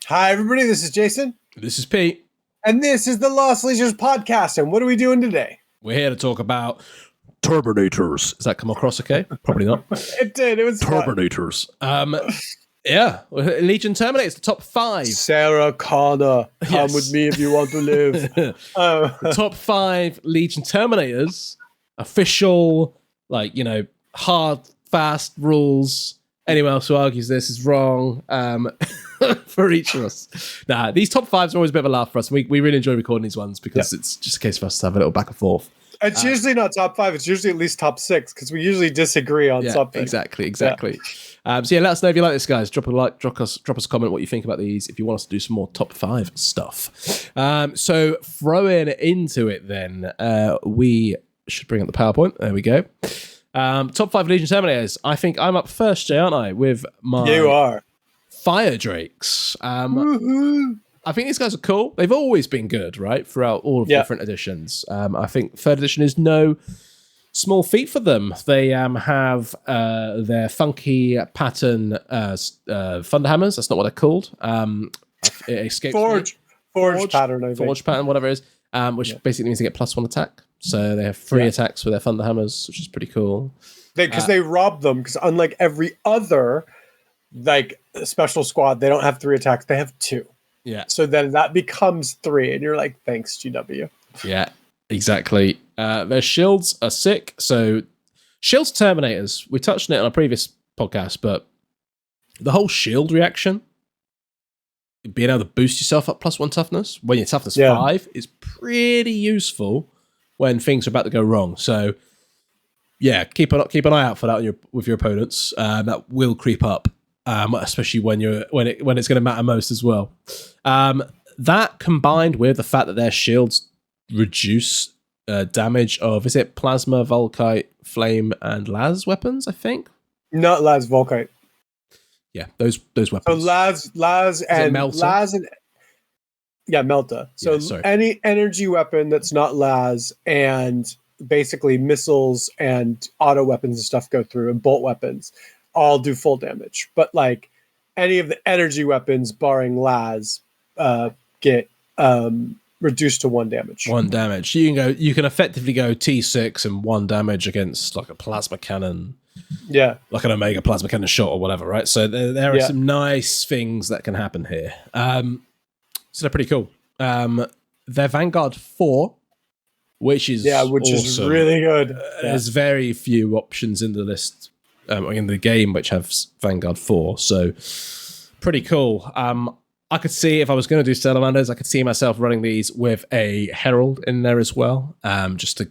Hi, everybody. This is Jason. This is Pete. And this is the Lost Legions podcast. And what are we doing today? We're here to talk about Terminators. Does that come across okay? Probably not. It did. It was Terminators. Yeah. Legion Terminators, the top 5. Sarah Connor, come with me if you want to live. The top 5 Legion Terminators. Official, hard, fast rules. Anyone else who argues this is wrong for each of us. Nah, these top 5s are always a bit of a laugh for us. We really enjoy recording these ones because it's just a case for us to have a little back and forth. It's usually not top 5. It's usually at least top 6 because we usually disagree on something. Exactly. Yeah. So let us know if you like this, guys. Drop a like, drop us a comment what you think about these if you want us to do some more top 5 stuff. So throwing into it then, we should bring up the PowerPoint. There we go. Top 5 Legion Terminators. I think I'm up first, Jay, aren't I? With my You are. Firedrakes. I think these guys are cool. They've always been good, right? Throughout all of the different editions. I think 3rd edition is no small feat for them. They have their funky pattern Thunderhammers. That's not what they're called. It escapes Forge pattern, I think. Forge pattern, whatever it is. Which basically means they get +1 attack. So they have 3 attacks with their Thunderhammers, which is pretty cool. Because they rob them, because unlike every other special squad, they don't have 3 attacks, they have 2. Yeah. So then that becomes 3, and you're like, thanks, GW. Yeah, exactly. Their shields are sick. So shields Terminators, we touched on it on a previous podcast, but the whole shield reaction, being able to boost yourself up +1 toughness when your toughness 5 is pretty useful when things are about to go wrong. So yeah, keep an eye out for that with your opponents. That will creep up, especially when it's going to matter most as well. That combined with the fact that their shields reduce damage of, is it plasma, volkite, flame, and las weapons? I think not las, volkite. Yeah, those weapons. So las and Melta. So any energy weapon that's not las and basically missiles and auto weapons and stuff go through, and bolt weapons all do full damage. But any of the energy weapons barring las get reduced to 1 damage. 1 damage. You can effectively go T6 and 1 damage against a plasma cannon. Yeah. Like an Omega plasma cannon shot or whatever, right? So there are some nice things that can happen here. So they're pretty cool. Their Vanguard 4, which is awesome. Is really good. There's very few options in the list, in the game, which have Vanguard 4. So pretty cool. I could see, if I was going to do Salamanders, I could see myself running these with a Herald in there as well, just to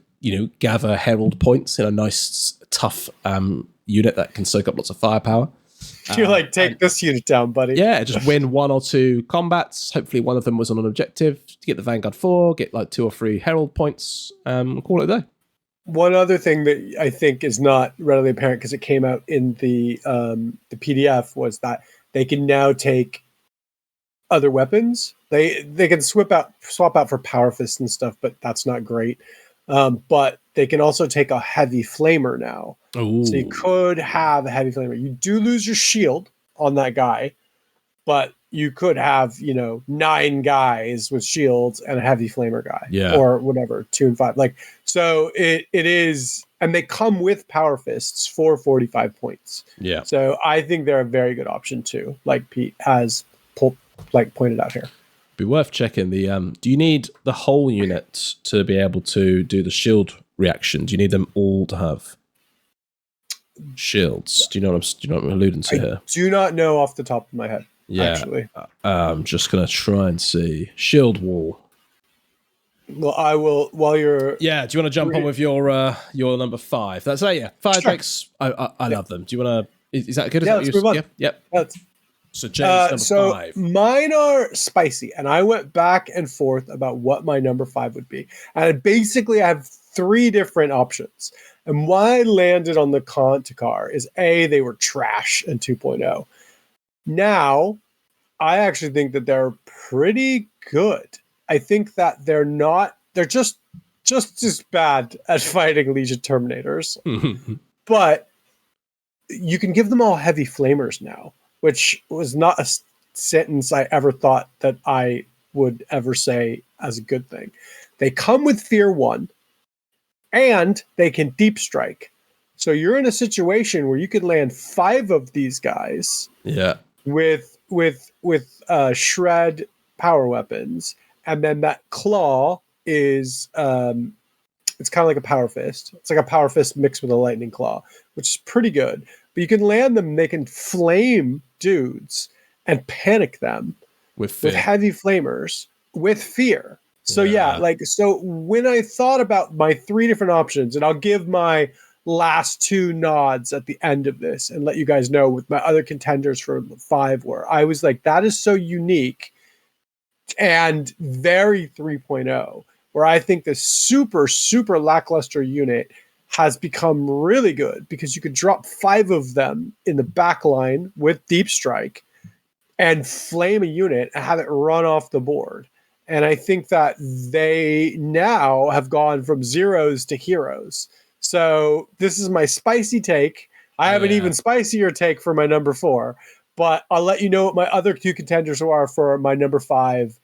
gather Herald points in a nice, tough unit that can soak up lots of firepower. You're take this unit down, buddy. Yeah, just win 1 or 2 combats. Hopefully one of them was on an objective to get the Vanguard 4, get 2 or 3 Herald points, call it a day. One other thing that I think is not readily apparent because it came out in the PDF was that they can now take other weapons. They can swap out for Power Fist and stuff, but that's not great. But they can also take a heavy flamer now. Ooh. So you could have a heavy flamer. You do lose your shield on that guy, but you could have 9 guys with shields and a heavy flamer guy, or whatever, 2 and 5. So it is, and they come with Power Fists for 45 points. Yeah. So I think they're a very good option too, like Pete has pointed out here. Be worth checking the. Do you need the whole unit to be able to do the shield reaction? Do you need them all to have shields? Do you know what I'm alluding to here? Do not know off the top of my head. Yeah, actually. I'm just gonna try and see shield wall. Well, I will while you're. Yeah, do you want to jump on with your number 5? That's Firedrakes. Sure. I love them. Do you want to? Is that good? Let's move on. Yep. So James, number 5. Mine are spicy, and I went back and forth about what my number 5 would be. And basically, I have 3 different options. And why I landed on the Contakar is they were trash in 2.0. Now, I actually think that they're pretty good. I think that they're just as bad at fighting Legion Terminators. But you can give them all heavy flamers now, which was not sentence I ever thought that I would ever say as a good thing. They come with Fear 1, and they can deep strike. So you're in a situation where you could land 5 of these guys with shred power weapons, and then that claw is it's kind of like a power fist. It's like a power fist mixed with a lightning claw, which is pretty good. But you can land them, they can flame dudes and panic them with heavy flamers with fear. So so when I thought about my 3 different options, and I'll give my last 2 nods at the end of this and let you guys know what my other contenders for 5 were. I was like, that is so unique and very 3.0, where I think this super, super lackluster unit has become really good because you could drop 5 of them in the back line with deep strike and flame a unit and have it run off the board. And I think that they now have gone from zeros to heroes. So this is my spicy take. I have an even spicier take for my number 4, but I'll let you know what my other 2 contenders are for my number 5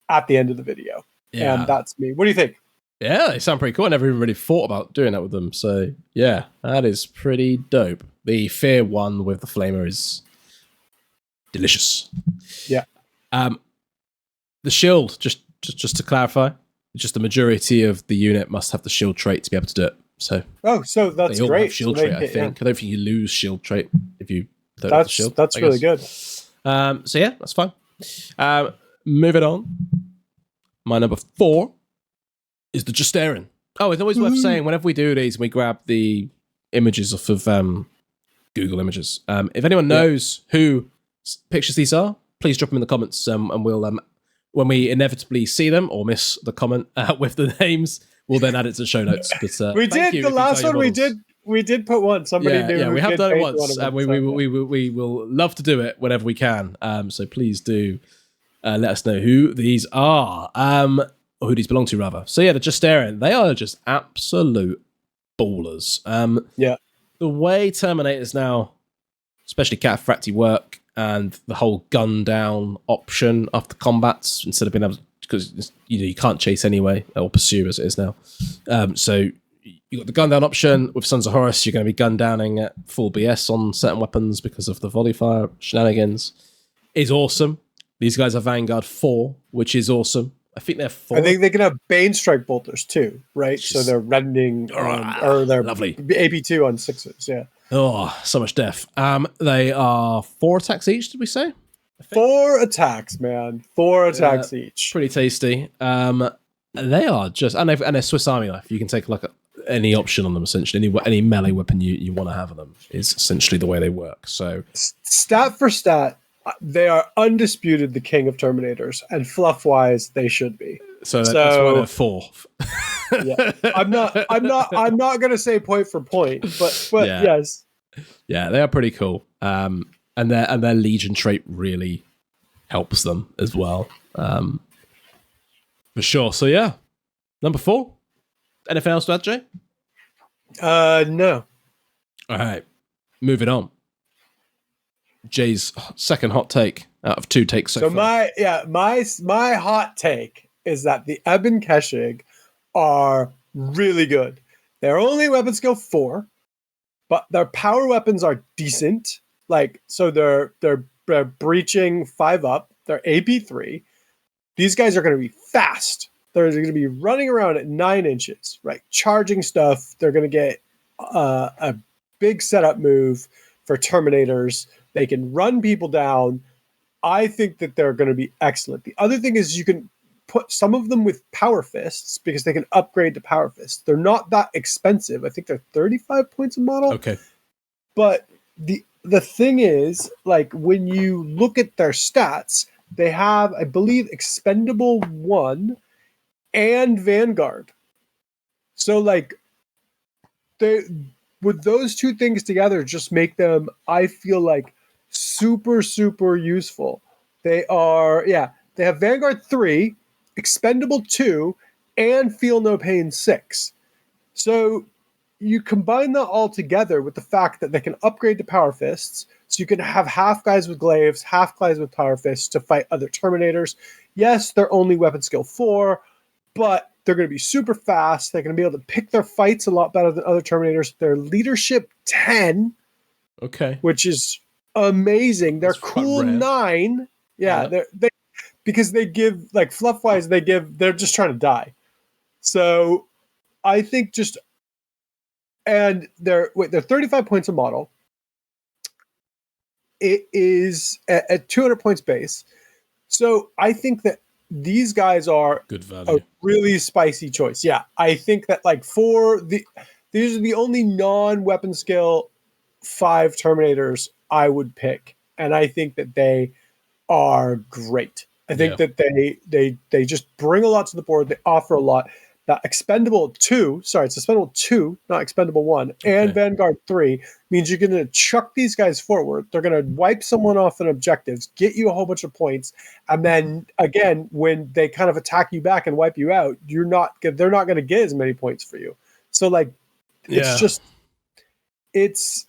at the end of the video. Yeah. And that's me. What do you think? Yeah, they sound pretty cool. I never even really thought about doing that with them. So yeah, that is pretty dope. The Fear 1 with the flamer is delicious. Yeah. The shield, just to clarify, just the majority of the unit must have the shield trait to be able to do it. So so that's they all great. Have shield trait, I think. Yeah. I don't think you lose shield trait if you don't have the shield. That's really good. So yeah, that's fine. Moving on. My number 4 is the Justarin. Oh, it's always worth saying whenever we do these, we grab the images off of Google Images. If anyone knows who pictures these are, please drop them in the comments, and we'll when we inevitably see them or miss the comment with the names, we'll then add it to the show notes. But we did the last one. We did put one. Somebody knew. Yeah, we have done it once, and we will love to do it whenever we can. So please do let us know who these are, or who these belong to, rather. So yeah, the Justarin, they are just absolute ballers. The way Terminators now, especially Cataphracti, work, and the whole gun down option after combats, instead of being able to, because you can't chase anyway, or pursue as it is now. So you got the gun down option with Sons of Horus. You're going to be gun downing at full BS on certain weapons because of the volley fire shenanigans. Is awesome. These guys are Vanguard 4, which is awesome. I think they're 4. I think they can have Bane Strike bolters too, right? So they're rending or they're lovely AP2 on 6s. Yeah. Oh, so much death. They are 4 attacks each, did we say? 4 attacks, man. 4 attacks each. Pretty tasty. They are just, and they're Swiss Army knife. You can take like any option on them, essentially. Any melee weapon you want to have on them is essentially the way they work. So stat for stat, they are undisputed the king of Terminators, and fluff-wise, they should be. So that's why they're 4. Yeah, I'm not gonna say point for point, but yes. Yeah, they are pretty cool. And their Legion trait really helps them as well. For sure. So yeah, number 4. Anything else to add, Jay? No. All right, moving on. Jay's second hot take out of 2 takes so far. My hot take is that the Ebon Keshig are really good. They're only weapon skill 4, but their power weapons are decent. Like, so they're breaching 5 up. They're AP3. These guys are going to be fast. They're going to be running around at 9 inches, right? Charging stuff. They're going to get a big setup move for Terminators. They can run people down. I think that they're going to be excellent. The other thing is you can put some of them with power fists because they can upgrade to power fists. They're not that expensive. I think they're 35 points a model. Okay. But the thing is, like, when you look at their stats, they have, I believe, Expendable 1 and Vanguard. So, like, with those 2 things together, just make them, I feel like, super, super useful. They have Vanguard 3, Expendable 2, and Feel No Pain 6. So you combine that all together with the fact that they can upgrade to power fists, so you can have half guys with glaives, half guys with power fists to fight other Terminators. Yes, they're only weapon skill 4, but they're going to be super fast. They're going to be able to pick their fights a lot better than other Terminators. They're leadership 10, Okay. which is amazing. They're That's quite cool rare. 9. Yeah, Yeah. they because they give, like, fluff wise, they're just trying to die. So I think just, and they're 35 points a model. It is at 200 points base. So I think that these guys are Good value. a really spicy choice. Yeah, I think that, like, these are the only non-weapon skill 5 Terminators I would pick, and I think that they are great. I think that they just bring a lot to the board. They offer a lot. That expendable 2, sorry, it's expendable 2, not expendable 1, and Vanguard 3 means you're going to chuck these guys forward. They're going to wipe someone off on objectives, get you a whole bunch of points, and then again, when they kind of attack you back and wipe you out, they're not going to get as many points for you. So, like, it's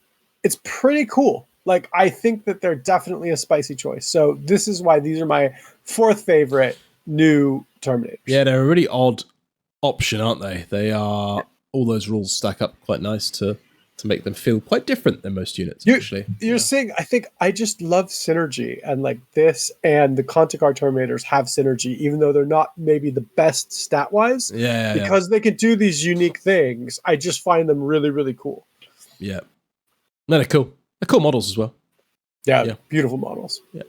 pretty cool. Like, I think that they're definitely a spicy choice. So this is why these are my 4th favorite new Terminators. Yeah, they're a really odd option, aren't they? They are, all those rules stack up quite nice to make them feel quite different than most units, actually. You're saying, I think I just love synergy, and like this and the Contigar Terminators have synergy, even though they're not maybe the best stat wise. Because they can do these unique things. I just find them really, really cool. Yeah. No, they're cool. They're cool models as well. Yeah. Beautiful models. Yeah.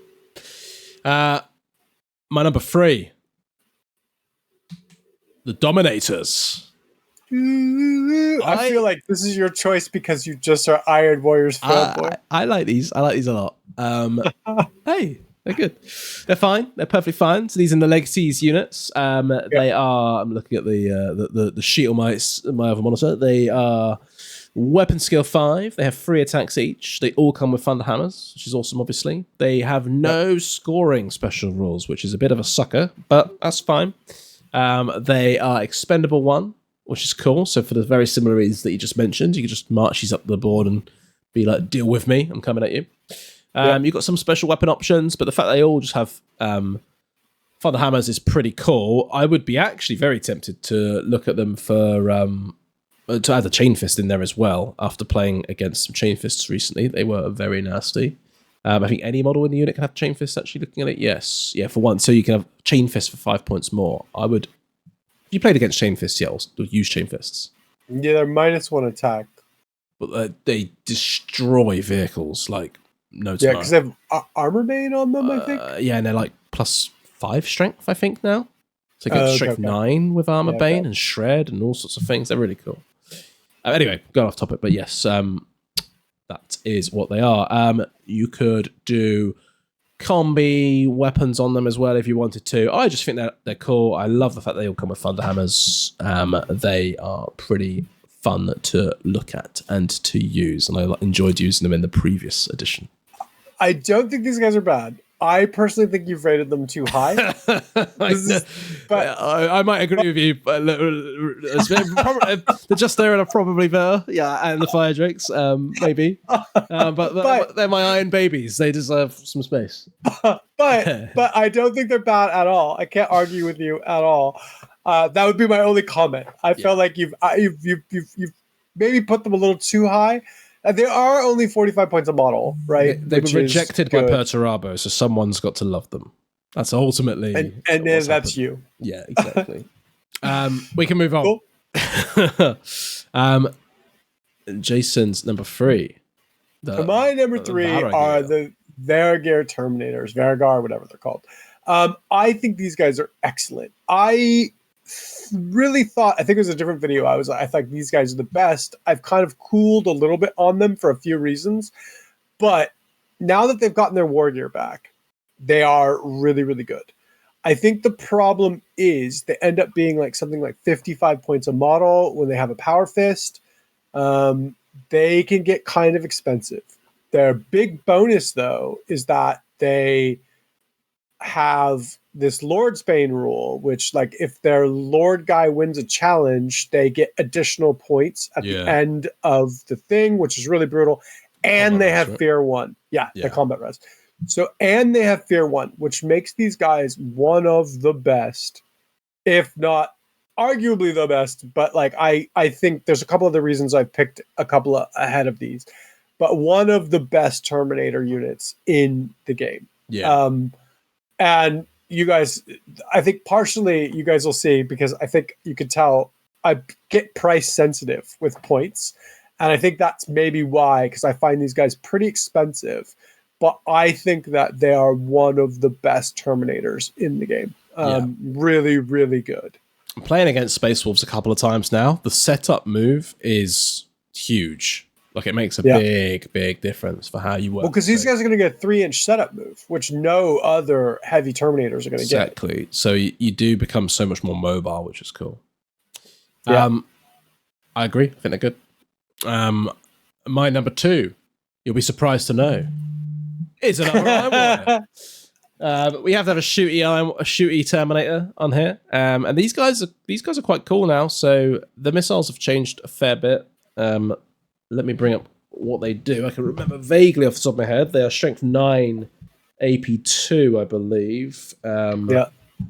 My number 3. The Dominators. I feel like this is your choice because you just are Iron Warriors fanboy. I like these. I like these a lot. Hey, they're good. They're fine. They're perfectly fine. So these are the Legacies units. They are. I'm looking at the sheet on my other monitor. They are weapon skill 5. They have 3 attacks each. They all come with thunder hammers, which is awesome. Obviously, they have no scoring special rules, which is a bit of a sucker, but that's fine. They are expendable 1, which is cool. So for the very similar reasons that you just mentioned, you can just march these up the board and be like, deal with me, I'm coming at you. You've got some special weapon options, but the fact they all just have thunder hammers is pretty cool. I would be actually very tempted to look at them for to add a chain fist in there as well. After playing against some chain fists recently, they were very nasty. I think any model in the unit can have chain fists, actually, looking at it. Yes. Yeah, for 1. So you can have chain fists for 5 points more. If you played against chain fists, yeah, I'll use chain fists. Yeah, they're -1 attack. But they destroy vehicles like no tomorrow. Yeah, because they have armor bane on them, I think. Yeah, and they're like +5 strength, I think, now. So you get strength 9 with armor bane and shred and all sorts of things. They're really cool. Anyway, going off topic, but yes, that is what they are. You could do combi weapons on them as well if you wanted to. I just think that they're cool. I love the fact they all come with thunder hammers. They are pretty fun to look at and to use, and I enjoyed using them in the previous edition. I don't think these guys are bad. I personally think you've rated them too high. But I might agree with you. But the Just There are probably better. Yeah, and the Firedrakes, maybe. But they're my iron babies. They deserve some space. But I don't think they're bad at all. I can't argue with you at all. That would be my only comment. I felt like you've maybe put them a little too high. They are only 45 points a model, right? They were rejected by Perturabo, so someone's got to love them. That's ultimately... And then that's happened. You. Yeah, exactly. We can move on. Cool. Jason's number 3. My number 3 are the Vargar Terminators. Vargar, whatever they're called. I think these guys are excellent. I really thought, I think it was a different video, I thought these guys are the best. I've kind of cooled a little bit on them for a few reasons, but now that they've gotten their war gear back, they are really, really good. I think the problem is they end up being like something like 55 points a model when they have a power fist. They can get kind of expensive. Their big bonus, though, is that they have this Lord's Bane rule, which like if their Lord guy wins a challenge, they get additional points at the end of the thing, which is really brutal. And combat they have Fear 1. Yeah, the combat res. So, and they have Fear 1, which makes these guys one of the best, if not arguably the best. But like, I think there's a couple of the reasons I've picked a couple ahead of these, but one of the best Terminator units in the game. Yeah. And you guys, I think partially you guys will see, because I think you could tell I get price sensitive with points. And I think that's maybe why, because I find these guys pretty expensive, but I think that they are one of the best Terminators in the game. Really, really good. I'm playing against Space Wolves a couple of times now. The setup move is huge. Like, it makes a big, big difference for how you work. Well, because these guys are going to get a 3-inch setup move, which no other heavy Terminators are going to get. Exactly. So you do become so much more mobile, which is cool. Yeah. I agree. I think they're good. My number 2, you'll be surprised to know, is another Iron Warrior. We have to have a shooty Terminator on here, and these guys are quite cool now. So the missiles have changed a fair bit. Let me bring up what they do. I can remember vaguely off the top of my head. They are Strength 9, AP 2, I believe.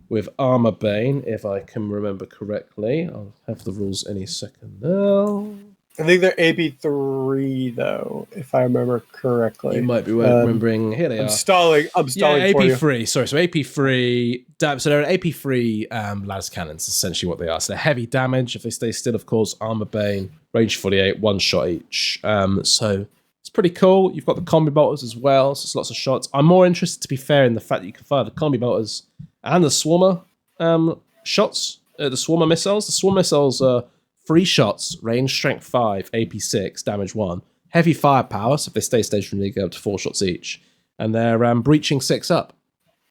With Armor Bane, if I can remember correctly. I'll have the rules any second now. I think they're AP3 though, if I remember correctly. You might be remembering. Here they are. I'm stalling. Yeah, AP3. Sorry, so AP3. So they're an AP3 las cannons, essentially what they are. So they're heavy damage if they stay still, of course. Armor Bane, range 48, one shot each. So it's pretty cool. You've got the combi bolters as well, so it's lots of shots. I'm more interested, to be fair, in the fact that you can fire the combi bolters and the swarmer shots, the swarmer missiles. The swarmer missiles are 3 shots, range strength 5, AP 6, damage 1. Heavy firepower, so if they stay stationary, they go up to 4 shots each. And they're breaching 6 up.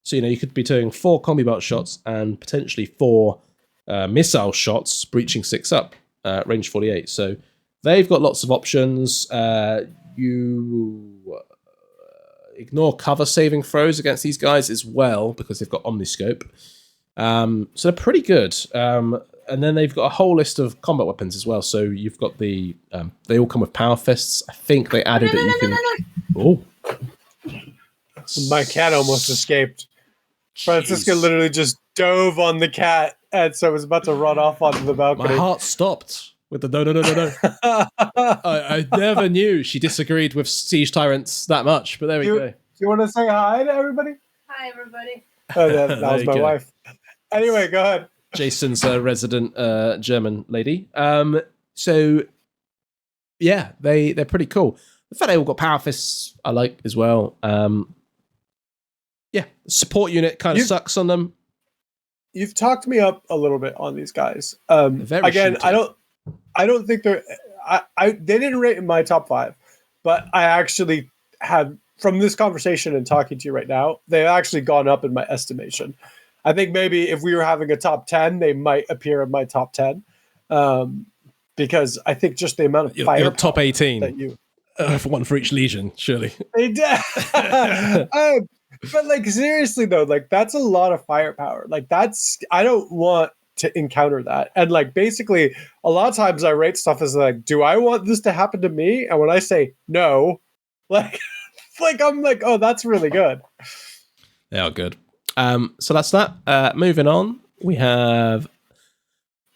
So, you could be doing 4 combi bolt shots and potentially 4 missile shots, breaching 6 up, range 48. So they've got lots of options. You ignore cover saving throws against these guys as well, because they've got Omniscope. So they're pretty good. And then they've got a whole list of combat weapons as well. So you've got the... they all come with power fists. I think they added that you can... Oh. My cat almost escaped. Francisca literally just dove on the cat, and so it was about to run off onto the balcony. My heart stopped with the no. I never knew she disagreed with Siege Tyrants that much, but there we go. Do you want to say hi to everybody? Hi, everybody. Oh, that was my wife. Anyway, go ahead. Jason's a resident German lady. So, yeah, they're pretty cool. The fact they all got power fists, I like as well. Yeah, support unit kind of sucks on them. You've talked me up a little bit on these guys. Again, shooty. I don't think they're. They didn't rate in my top 5, but I actually have, from this conversation and talking to you right now, they've actually gone up in my estimation. I think maybe if we were having a top 10, they might appear in my top 10, because I think just the amount of fire. Your top 18 that you for one for each legion, surely. They did. But like, seriously though, like, that's a lot of firepower. Like, that's, I don't want to encounter that. And like, basically a lot of times I rate stuff as like, do I want this to happen to me? And when I say no, like, I'm like, oh, that's really good. They are good. So that's that. Moving on, we have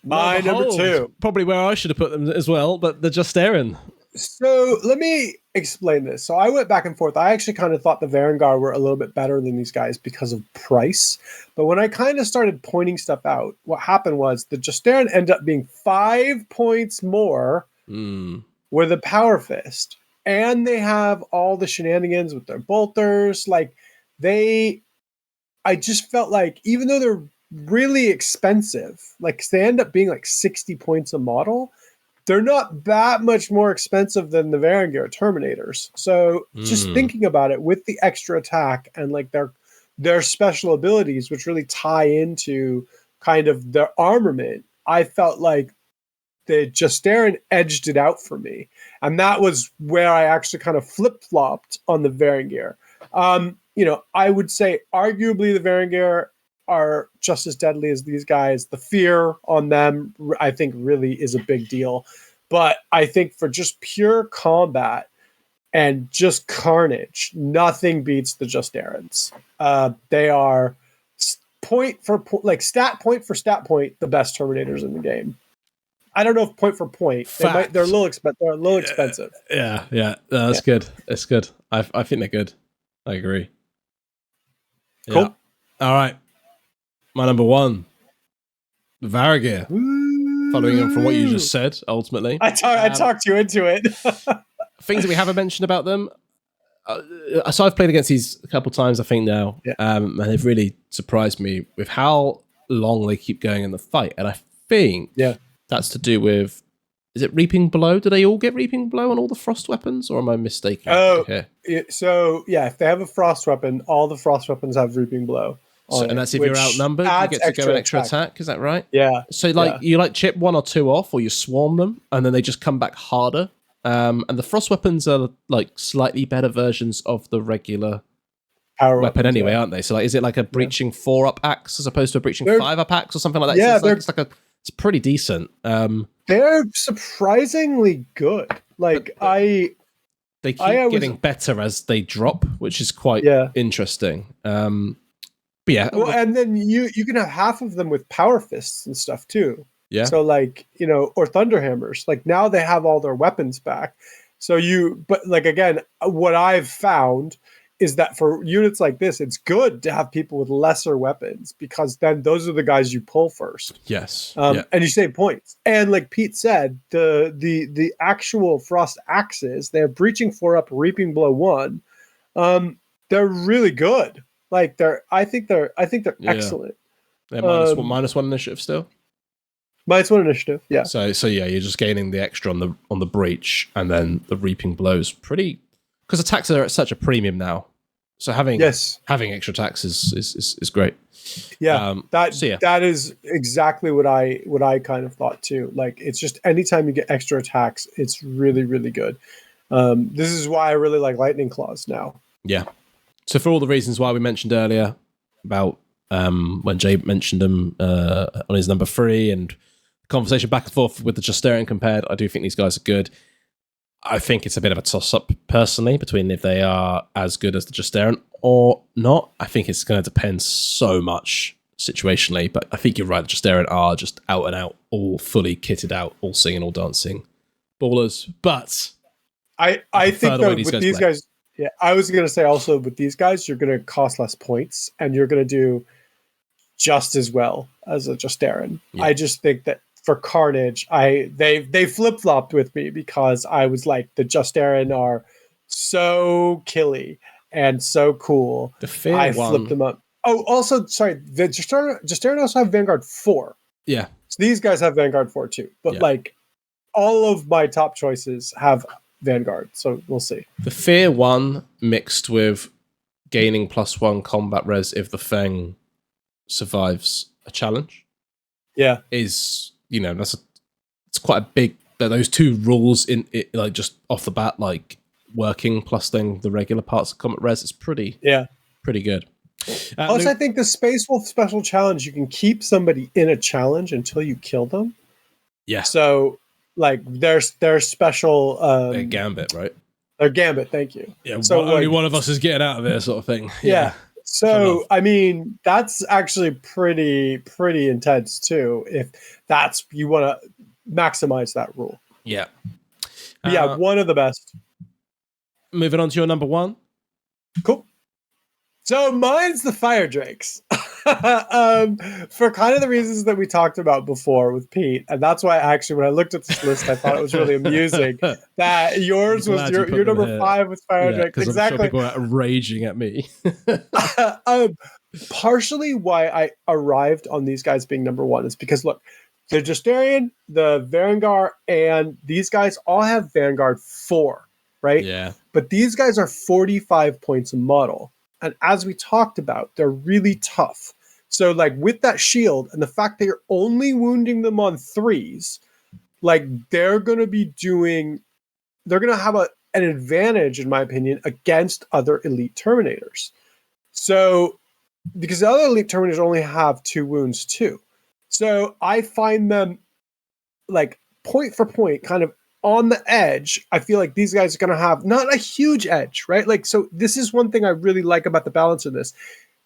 my number 2. Probably where I should have put them as well, but the Justarian. So let me explain this. So I went back and forth. I actually kind of thought the Varangar were a little bit better than these guys because of price. But when I kind of started pointing stuff out, what happened was the Justarian ended up being 5 points more with a Power Fist. And they have all the shenanigans with their bolters. Like, I just felt like, even though they're really expensive, like, they end up being like 60 points a model, they're not that much more expensive than the Varangar Terminators. So just thinking about it, with the extra attack and like their special abilities, which really tie into kind of their armament, I felt like the Justarian edged it out for me. And that was where I actually kind of flip-flopped on the Varangar. I would say arguably the Varangar are just as deadly as these guys. The fear on them, I think, really is a big deal. But I think for just pure combat and just carnage, nothing beats the Justarans. They are stat point for stat point, the best Terminators in the game. I don't know if point for point. They're a little expensive. Yeah. No, that's good. It's good. I think they're good. I agree. Cool. Yeah. All right. My number one, Varagir. Following on from what you just said, ultimately. I talked you into it. Things that we haven't mentioned about them. So I've played against these a couple times, I think now, and they've really surprised me with how long they keep going in the fight. And I think that's to do with, is it Reaping Blow? Do they all get Reaping Blow on all the frost weapons, or am I mistaken? So if they have a frost weapon, all the frost weapons have Reaping Blow. And that's if you're outnumbered, you get to go an extra attack. Is that right? Yeah. So you chip one or two off, or you swarm them, and then they just come back harder. And the frost weapons are like slightly better versions of the regular power weapon anyway, aren't they? So is it like a breaching 4-up axe as opposed to a breaching 5-up axe or something like that? Yeah, so it's pretty decent. They're surprisingly good. They keep getting better as they drop, which is quite interesting. But yeah. Well, and then you can have half of them with power fists and stuff too. Yeah. So or thunderhammers. Now they have all their weapons back. So again, what I've found is that for units like this, it's good to have people with lesser weapons, because then those are the guys you pull first. Yes. And you save points. And like Pete said, the actual frost axes, they have breaching 4-up, reaping blow 1. They're really good. I think they're excellent. They're minus one initiative still. -1 initiative, yeah. So yeah, you're just gaining the extra on the breach, and then the reaping blows pretty, because attacks are at such a premium now. So having extra attacks is great. Yeah, that is exactly what I kind of thought too. It's just anytime you get extra attacks, it's really, really good. This is why I really like lightning claws now. Yeah. So for all the reasons why we mentioned earlier about when Jay mentioned them on his number 3 and conversation back and forth with the Justarian compared, I do think these guys are good. I think it's a bit of a toss-up personally between if they are as good as the Justarian or not. I think it's going to depend so much situationally, but I think you're right. The Justarian are just out and out, all fully kitted out, all singing, all dancing, ballers. But I think that with these guys, I was going to say also with these guys, you're going to cost less points and you're going to do just as well as a Justarian. Yeah. I just think that for carnage, they flip-flopped with me, because I was like, the Justarian are so killy and so cool. I flipped them up. Oh, also, sorry, the Justarian also have Vanguard 4. Yeah. So these guys have Vanguard 4 too. But all of my top choices have Vanguard, so we'll see. The Fear 1 mixed with gaining +1 combat res if the Fang survives a challenge. Yeah. Is, it's quite a big, those two rules in it, just off the bat, working plus then the regular parts of combat res is pretty good. Also, I think the Space Wolf special challenge, you can keep somebody in a challenge until you kill them. Yeah. So their special their gambit, right? Their gambit, thank you. Yeah, so only one of us is getting out of it, sort of thing. Yeah. So I mean, that's actually pretty intense too, if that's you want to maximize that rule. Yeah. One of the best. Moving on to your number 1. Cool. So mine's the Firedrakes. For kind of the reasons that we talked about before with Pete, and that's why actually when I looked at this list, I thought it was really amusing that yours was your number 5 with Firedrakes. Yeah, exactly. I'm sure people are raging at me. Partially why I arrived on these guys being number 1 is because look, the Justarian, the Vanguard, and these guys all have Vanguard 4, right? Yeah. But these guys are 45 points a model. And as we talked about, they're really tough. So with that shield and the fact that you're only wounding them on 3s, they're going to have an advantage, in my opinion, against other elite Terminators. So because the other elite Terminators only have 2 wounds too. So I find them like point for point, kind of on the edge. I feel like these guys are going to have not a huge edge, right? Like, so this is one thing I really like about the balance of this.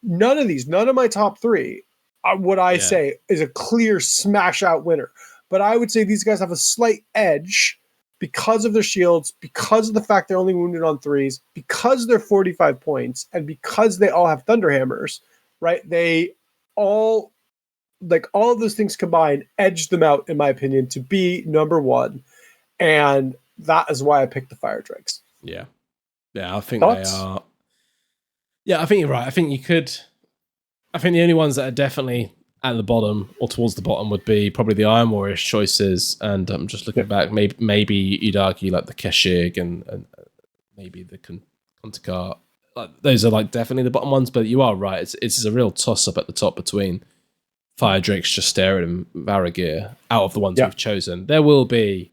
None of my top 3 are what I say is a clear smash out winner. But I would say these guys have a slight edge because of their shields, because of the fact they're only wounded on 3s, because they're 45 points, and because they all have Thunderhammers, right? They all, like, all of those things combined edge them out, in my opinion, to be number 1. And that is why I picked the Firedrakes. Yeah. Yeah, I think Thoughts? they are. Yeah, I think you're right. I think the only ones that are definitely at the bottom or towards the bottom would be probably the Iron Warriors choices. And I'm just looking back, maybe you'd argue like the Keshig and maybe the Kontakar. Like, those are like definitely the bottom ones, but you are right. It's a real toss up at the top between Firedrakes, Justerid, and Varagir out of the ones we've chosen. There will be,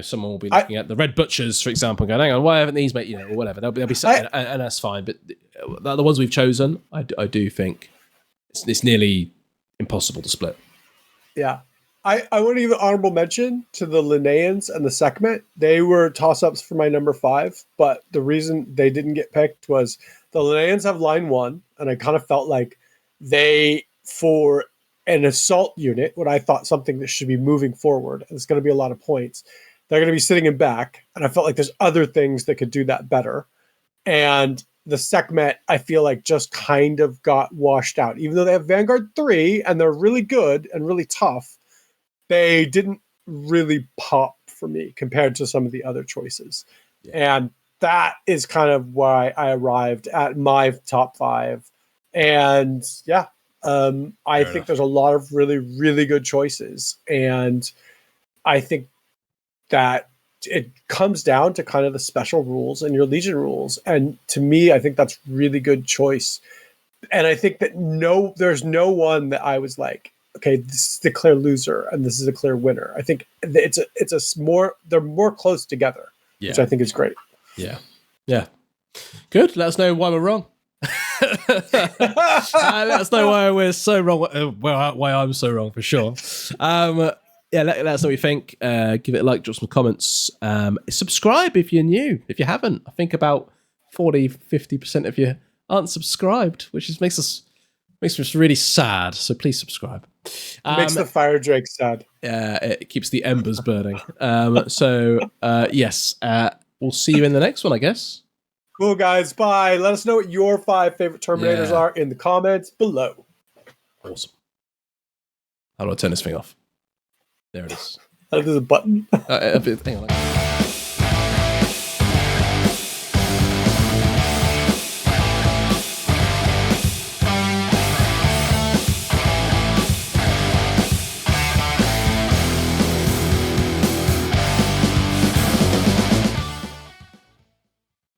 someone will be looking at the Red Butchers, for example, going, hang on, why haven't these made, or whatever. They'll be and that's fine. But the ones we've chosen, I do think it's nearly impossible to split. Yeah. I want to give an honorable mention to the Linneans and the Sekhmet. They were toss-ups for my number 5, but the reason they didn't get picked was the Linneans have line 1, and I kind of felt like they, for an assault unit, what I thought something that should be moving forward, and it's going to be a lot of points, they're going to be sitting in back, and I felt like there's other things that could do that better. And the Sekhmet, I feel like, just kind of got washed out. Even though they have Vanguard 3, and they're really good and really tough, they didn't really pop for me compared to some of the other choices. Yeah. And that is kind of why I arrived at my top 5. And yeah, I think there's a lot of really, really good choices. And I think that it comes down to kind of the special rules and your Legion rules. And to me, I think that's really good choice. And I think that there's no one that I was like, okay, this is the clear loser and this is a clear winner. I think they're more close together, which I think is great. Yeah. Yeah. Good. Let us know why we're wrong. Let us know why we're so wrong. Why I'm so wrong, for sure. Let us know what you think. Give it a like, drop some comments. Subscribe if you're new. If you haven't, I think about 40-50% of you aren't subscribed, which makes us really sad. So please subscribe. Makes the Firedrakes sad. It keeps the embers burning. Yes. We'll see you in the next one, I guess. Cool, guys. Bye. Let us know what your 5 favorite Terminators are in the comments below. Awesome. How do I turn this thing off? There it is. There's a button. Hang on.